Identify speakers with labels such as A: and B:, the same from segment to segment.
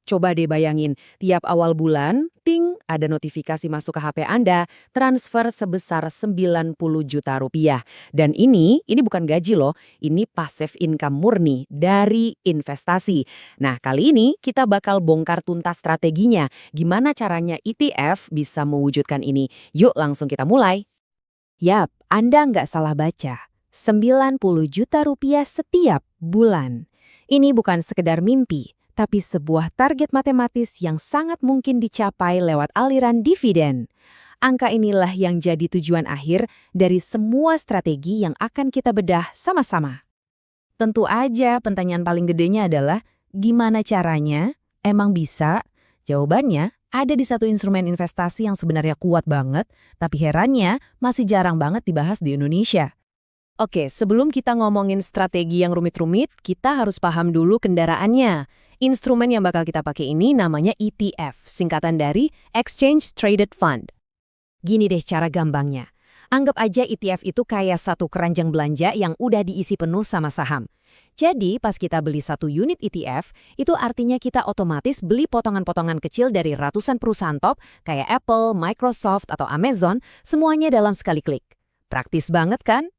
A: Coba deh bayangin, tiap awal bulan, ting, ada notifikasi masuk ke HP Anda, transfer sebesar 90 juta rupiah. Dan ini bukan gaji loh, ini passive income murni dari investasi. Nah, kali ini kita bakal bongkar tuntas strateginya. Gimana caranya ETF bisa mewujudkan ini? Yuk langsung kita mulai.
B: Yap, Anda nggak salah baca. 90 juta rupiah setiap bulan. Ini bukan sekedar mimpi, tapi sebuah target matematis yang sangat mungkin dicapai lewat aliran dividen. Angka inilah yang jadi tujuan akhir dari semua strategi yang akan kita bedah sama-sama. Tentu aja pertanyaan paling gedenya adalah, gimana caranya? Emang bisa? Jawabannya ada di satu instrumen investasi yang sebenarnya kuat banget, tapi herannya masih jarang banget dibahas di Indonesia.
A: Oke, sebelum kita ngomongin strategi yang rumit-rumit, kita harus paham dulu kendaraannya. Instrumen yang bakal kita pakai ini namanya ETF, singkatan dari Exchange Traded Fund.
B: Gini deh cara gampangnya. Anggap aja ETF itu kayak satu keranjang belanja yang udah diisi penuh sama saham. Jadi pas kita beli satu unit ETF, itu artinya kita otomatis beli potongan-potongan kecil dari ratusan perusahaan top kayak Apple, Microsoft, atau Amazon, semuanya dalam sekali klik. Praktis banget kan?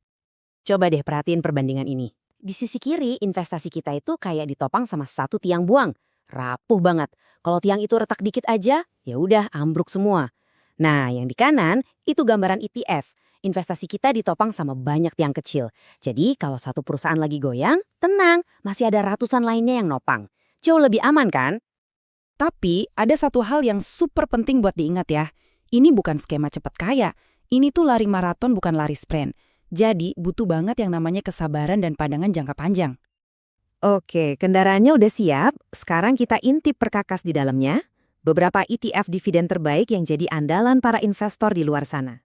A: Coba deh perhatiin perbandingan ini. Di sisi kiri, investasi kita itu kayak ditopang sama satu tiang buang. Rapuh banget. Kalau tiang itu retak dikit aja, ya udah ambruk semua. Nah, yang di kanan, itu gambaran ETF. Investasi kita ditopang sama banyak tiang kecil. Jadi, kalau satu perusahaan lagi goyang, tenang, masih ada ratusan lainnya yang nopang. Jauh lebih aman kan?
C: Tapi ada satu hal yang super penting buat diingat ya. Ini bukan skema cepat kaya. Ini tuh lari maraton bukan lari sprint. Jadi butuh banget yang namanya kesabaran dan pandangan jangka panjang.
B: Oke, kendaraannya udah siap. Sekarang kita intip perkakas di dalamnya. Beberapa ETF dividen terbaik yang jadi andalan para investor di luar sana.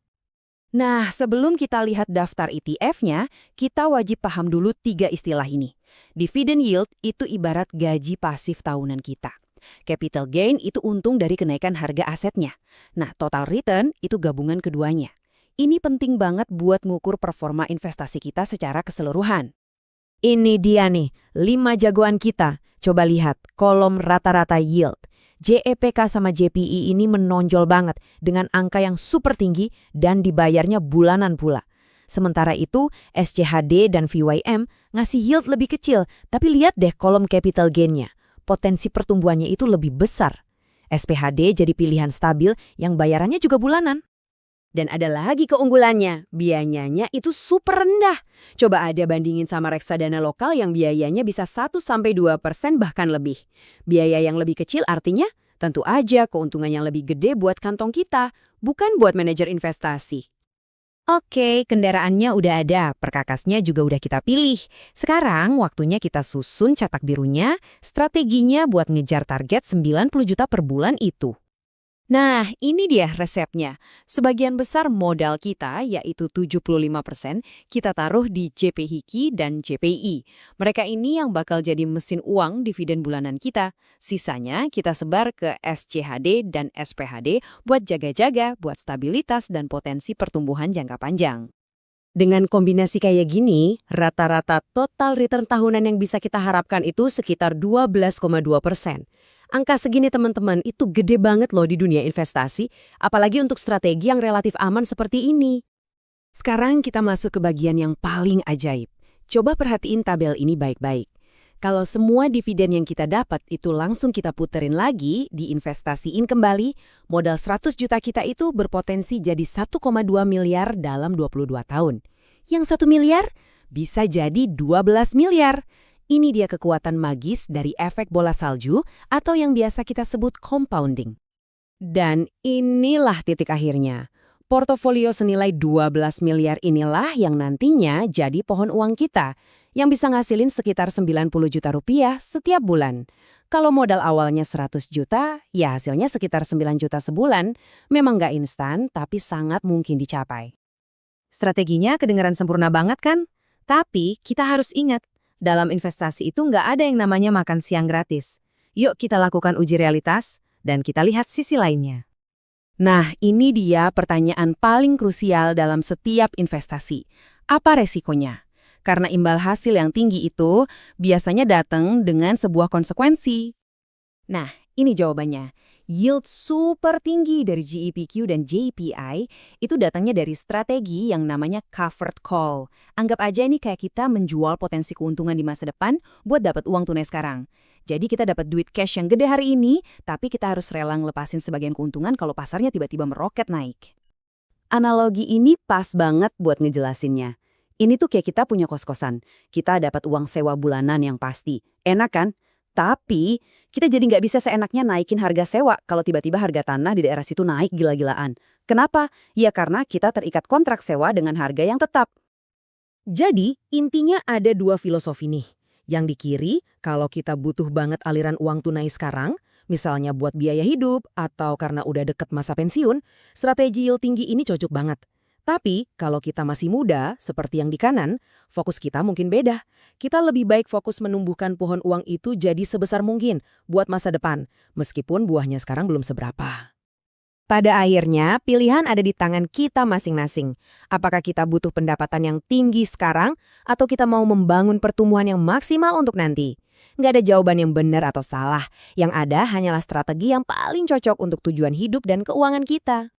C: Nah, sebelum kita lihat daftar ETF-nya, kita wajib paham dulu 3 istilah ini. Dividend yield itu ibarat gaji pasif tahunan kita. Capital gain itu untung dari kenaikan harga asetnya. Nah, total return itu gabungan keduanya. Ini penting banget buat ngukur performa investasi kita secara keseluruhan.
B: Ini dia nih, 5 jagoan kita. Coba lihat kolom rata-rata yield. JEPK sama JPI ini menonjol banget dengan angka yang super tinggi dan dibayarnya bulanan pula. Sementara itu, SCHD dan VYM ngasih yield lebih kecil, tapi lihat deh kolom capital gain-nya. Potensi pertumbuhannya itu lebih besar. SPHD jadi pilihan stabil yang bayarannya juga bulanan.
A: Dan ada lagi keunggulannya, biayanya itu super rendah. Coba ada bandingin sama reksadana lokal yang biayanya bisa 1-2% bahkan lebih. Biaya yang lebih kecil artinya tentu aja keuntungan yang lebih gede buat kantong kita, bukan buat manajer investasi.
B: Oke, kendaraannya udah ada, perkakasnya juga udah kita pilih. Sekarang waktunya kita susun cetak birunya, strateginya buat ngejar target 90 juta per bulan itu. Nah, ini dia resepnya. Sebagian besar modal kita, yaitu 75%, kita taruh di JPHIKI dan JPI. Mereka ini yang bakal jadi mesin uang dividen bulanan kita. Sisanya kita sebar ke SCHD dan SPHD buat jaga-jaga, buat stabilitas dan potensi pertumbuhan jangka panjang.
A: Dengan kombinasi kayak gini, rata-rata total return tahunan yang bisa kita harapkan itu sekitar 12,2%. Angka segini teman-teman itu gede banget loh di dunia investasi, apalagi untuk strategi yang relatif aman seperti ini. Sekarang kita masuk ke bagian yang paling ajaib. Coba perhatiin tabel ini baik-baik. Kalau semua dividen yang kita dapat itu langsung kita puterin lagi, diinvestasiin kembali, modal 100 juta kita itu berpotensi jadi 1,2 miliar dalam 22 tahun. Yang 1 miliar bisa jadi 12 miliar. Ini dia kekuatan magis dari efek bola salju atau yang biasa kita sebut compounding. Dan inilah titik akhirnya. Portofolio senilai 12 miliar inilah yang nantinya jadi pohon uang kita, yang bisa ngasilin sekitar 90 juta rupiah setiap bulan. Kalau modal awalnya 100 juta, ya hasilnya sekitar 9 juta sebulan. Memang nggak instan, tapi sangat mungkin dicapai. Strateginya kedengaran sempurna banget kan? Tapi kita harus ingat, dalam investasi itu nggak ada yang namanya makan siang gratis. Yuk kita lakukan uji realitas, dan kita lihat sisi lainnya. Nah, ini dia pertanyaan paling krusial dalam setiap investasi. Apa resikonya? Karena imbal hasil yang tinggi itu biasanya datang dengan sebuah konsekuensi. Nah,
C: Ini jawabannya. Yield super tinggi dari GEPQ dan JPI itu datangnya dari strategi yang namanya covered call. Anggap aja ini kayak kita menjual potensi keuntungan di masa depan buat dapat uang tunai sekarang. Jadi kita dapat duit cash yang gede hari ini, tapi kita harus rela ngelepasin sebagian keuntungan kalau pasarnya tiba-tiba meroket naik.
A: Analogi ini pas banget buat ngejelasinnya. Ini tuh kayak kita punya kos-kosan. Kita dapat uang sewa bulanan yang pasti. Enak kan? Tapi kita jadi nggak bisa seenaknya naikin harga sewa kalau tiba-tiba harga tanah di daerah situ naik gila-gilaan. Kenapa? Ya karena kita terikat kontrak sewa dengan harga yang tetap. Jadi intinya ada dua filosofi nih. Yang di kiri, kalau kita butuh banget aliran uang tunai sekarang, misalnya buat biaya hidup atau karena udah deket masa pensiun, strategi yield tinggi ini cocok banget. Tapi kalau kita masih muda, seperti yang di kanan, fokus kita mungkin beda. Kita lebih baik fokus menumbuhkan pohon uang itu jadi sebesar mungkin buat masa depan, meskipun buahnya sekarang belum seberapa.
B: Pada akhirnya, pilihan ada di tangan kita masing-masing. Apakah kita butuh pendapatan yang tinggi sekarang, atau kita mau membangun pertumbuhan yang maksimal untuk nanti? Nggak ada jawaban yang benar atau salah. Yang ada hanyalah strategi yang paling cocok untuk tujuan hidup dan keuangan kita.